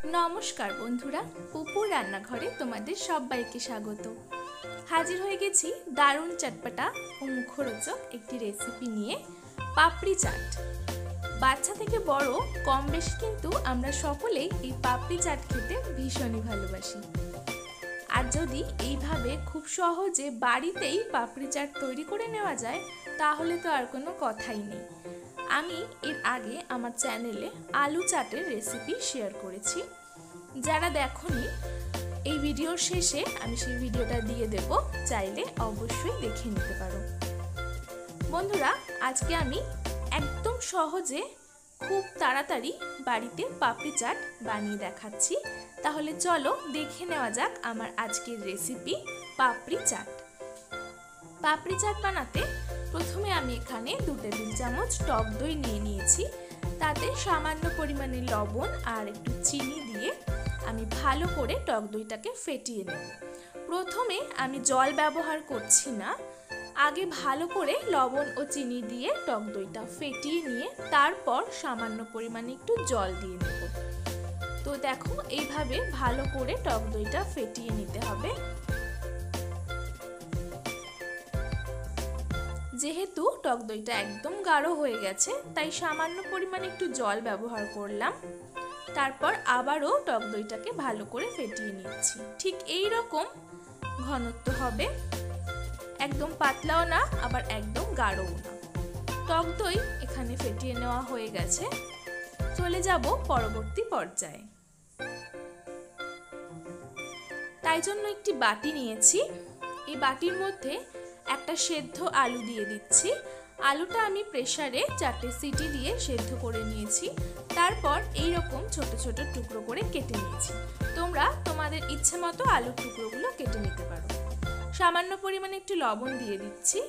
नमस्कार बंधुरा पुपुर रान्नाघरे तोमादेर सबाइके स्वागत। हाजिर हो गेছি दारुण चटपटा और मुखरोचक एकटी रेसिपि निये पापड़ी चाट। बाच्चा थेके बड़ो कम बेशी किन्तु आमरा सकलेई एई पापड़ी चाट खेते भीषणই भालोबासी। আর যদি এইভাবে খুব সহজে বাড়িতেই পাপড়ি চাট তৈরি করে নেওয়া যায় তাহলে তো আর কোনো কথাই নেই। আমি এর আগে আমার চ্যানেলে আলু চাটের রেসিপি শেয়ার করেছি, যারা দেখোনি এই ভিডিওর শেষে আমি সেই ভিডিওটা দিয়ে দেব, চাইলে অবশ্যই দেখে নিতে পারো। বন্ধুরা, আজকে আমি একদম সহজে খুব তাড়াতাড়ি বাড়িতে পাপড়ি চাট বানিয়ে দেখাচ্ছি। তাহলে চলো দেখে নেওয়া যাক আমার আজকের রেসিপি পাপড়ি চাট। পাপড়ি চাট বানাতে প্রথমে আমি এখানে 2 টেবিল চামচ টক দই নিয়ে নিয়েছি। তাতে সামান্য পরিমাণে লবণ আর একটু চিনি দিয়ে আমি ভালো করে টক দইটাকে ফেটিয়ে নেব। প্রথমে আমি জল ব্যবহার করছি না, আগে ভালো করে লবণ ও চিনি দিয়ে টক দইটা ফেটিয়ে নিয়ে তারপর সামান্য পরিমাণে একটু জল দিয়ে নেব। তো দেখো এইভাবে ভালো করে টক দইটা ফেটিয়ে নিতে হবে। যেহেতু টক দইটা একদম গাঢ় হয়ে গেছে তাই সামান্য পরিমাণে একটু জল ব্যবহার করলাম। তারপর আবারও টক দইটাকে ভালো করে ফেটিয়ে নিচ্ছি। ঠিক এই রকম ঘনত্ব হবে, একদম পাতলাও না আবার একদম গাঢ়ও না। টক দই এখানে ফেটিয়ে নেওয়া হয়ে গেছে, চলে যাব পরবর্তী পর্যায়ে। তাই জন্য একটি বাটি নিয়েছি, এই বাটির মধ্যে একটা সেদ্ধ আলু দিয়ে দিচ্ছি। আলুটা আমি প্রেসারে 4টে সিটি দিয়ে সেদ্ধ করে নিয়েছি। তারপর এই রকম ছোট ছোট টুকরো করে কেটে নিয়েছি। তোমরা তোমাদের ইচ্ছে মতো আলুর টুকরোগুলো কেটে নিতে পারো। সামান্য পরিমাণে একটু লবণ দিয়ে দিচ্ছি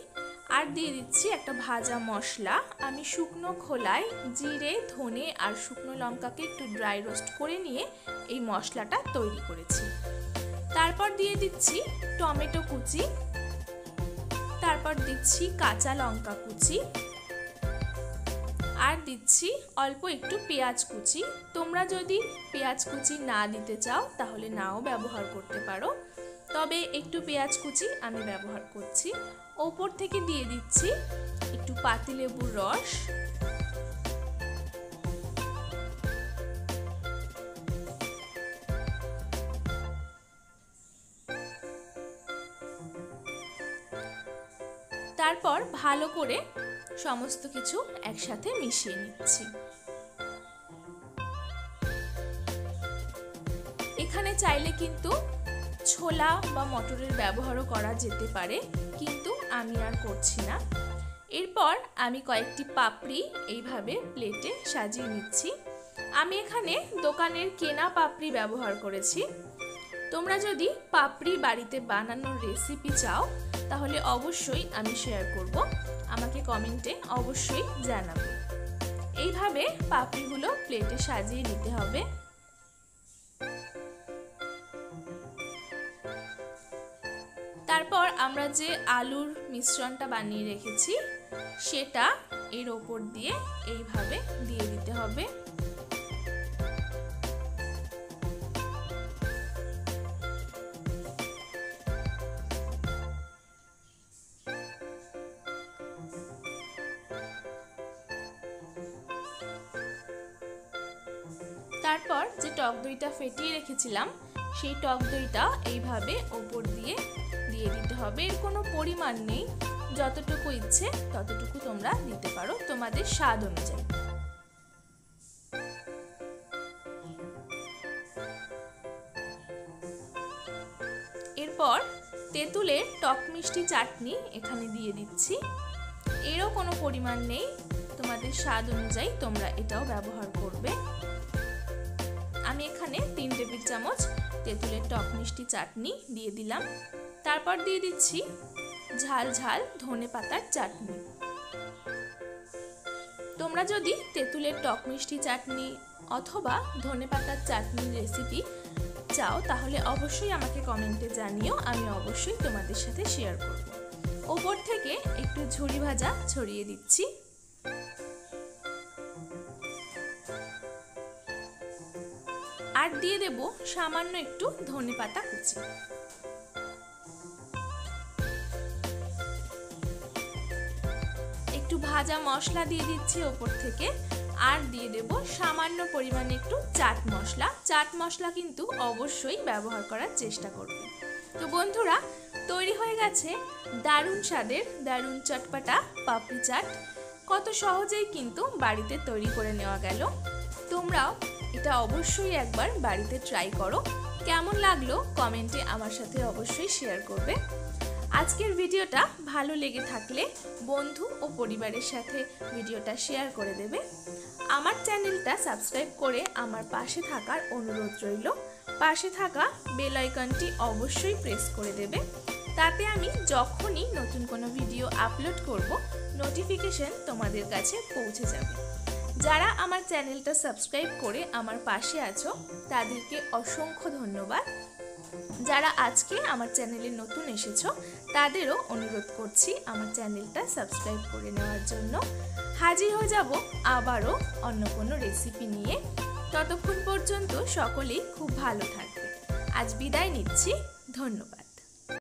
আর দিয়ে দিচ্ছি একটা ভাজা মশলা। আমি শুকনো খোলায় জিরে, ধনে আর শুকনো লঙ্কাকে একটু ড্রাই রোস্ট করে নিয়ে এই মশলাটা তৈরি করেছি। তারপর দিয়ে দিচ্ছি টমেটো কুচি, তারপর দিচ্ছি কাঁচা লঙ্কা কুচি আর দিচ্ছি অল্প একটু পেঁয়াজ কুচি। তোমরা যদি পেঁয়াজ কুচি না দিতে চাও তাহলে নাও ব্যবহার করতে পারো, তবে একটু পেঁয়াজ কুচি আমি ব্যবহার করছি। ওপর থেকে দিয়ে দিচ্ছি একটু পাতিলেবুর রস, তারপর ভালো করে সমস্ত কিছু একসাথে মিশিয়ে নিচ্ছি। এখানে চাইলে কিন্তু ছোলা বা মটরের ব্যবহারও করা যেতে পারে, কিন্তু আমি আর করছি না। এরপর আমি কয়েকটি পাপড়ি এইভাবে প্লেটে সাজিয়ে নিচ্ছি। আমি এখানে দোকানের কেনা পাপড়ি ব্যবহার করেছি। তোমরা যদি পাপড়ি বাড়িতে বানানোর রেসিপি চাও তাহলে অবশ্যই আমি শেয়ার করব, আমাকে কমেন্টে অবশ্যই জানাবে। এইভাবে পাপড়িগুলো প্লেটে সাজিয়ে নিতে হবে। তারপর আমরা যে আলুর মিশ্রণটা বানিয়ে রেখেছি সেটা এর ওপর দিয়ে এইভাবে দিয়ে দিতে হবে। তারপর যে টক দইটা ফেটিয়ে রেখেছিলাম সেই টক দইটা এইভাবে ওপর দিয়ে দিয়ে দিতে হবে। এর কোনো পরিমাণ নেই, যতটুকু ইচ্ছে ততটুকু তোমরা দিতে পারো তোমাদের স্বাদ অনুযায়ী। এরপর তেঁতুলের টক মিষ্টি চাটনি এখানে দিয়ে দিচ্ছি। এরও কোনো পরিমাণ নেই, তোমাদের স্বাদ অনুযায়ী তোমরা এটাও ব্যবহার করবে। আমি এখানে 3 টেবিল চামচ তেঁতুলের টক মিষ্টি চাটনি দিয়ে দিলাম। তারপর দিয়ে দিচ্ছি ঝাল ঝাল ধনে পাতার চাটনি। তোমরা যদি তেঁতুলের টক মিষ্টি চাটনি অথবা ধনে পাতার চাটনির রেসিপি চাও তাহলে অবশ্যই আমাকে কমেন্টে জানিও, আমি অবশ্যই তোমাদের সাথে শেয়ার করব। ওপর থেকে একটু ঝুরি ভাজা ছড়িয়ে দিচ্ছি। আর দিয়ে দেব সামান্য একটু ধনেপাতা কুচি। একটু ভাজা মশলা দিয়ে দিচ্ছি ওপর থেকে, আর দিয়ে দেব সামান্য পরিমাণে একটু চাট মশলা। চাট মশলা কিন্তু অবশ্যই ব্যবহার করার চেষ্টা করবে। তো বন্ধুরা, তৈরি হয়ে গেছে দারুণ স্বাদের দারুণ চটপাটা পাপড়ি চাট। কত সহজেই কিন্তু বাড়িতে তৈরি করে নেওয়া গেল। তোমরাও এটা অবশ্যই একবার বাড়িতে ট্রাই করো। কেমন লাগলো কমেন্টে আমার সাথে অবশ্যই শেয়ার করবে। আজকের ভিডিওটা ভালো লেগে থাকলে বন্ধু ও পরিবারের সাথে ভিডিওটা শেয়ার করে দেবে। আমার চ্যানেলটা সাবস্ক্রাইব করে আমার পাশে থাকার অনুরোধ রইল। পাশে থাকা বেল আইকনটি অবশ্যই প্রেস করে দেবে, তাতে আমি যখনই নতুন কোনো ভিডিও আপলোড করব নোটিফিকেশন তোমাদের কাছে পৌঁছে যাবে। যারা আমার চ্যানেলটা সাবস্ক্রাইব করে আমার পাশে আছো তাদেরকে অসংখ্য ধন্যবাদ। যারা আজকে আমার চ্যানেলে নতুন এসেছো তাদেরও অনুরোধ করছি আমার চ্যানেলটা সাবস্ক্রাইব করে নেওয়ার জন্য। হাজির হয়ে যাব আবারও অন্য কোনো রেসিপি নিয়ে। ততক্ষণ পর্যন্ত সকলেই খুব ভালো থাকবে। আজ বিদায় নিচ্ছি, ধন্যবাদ।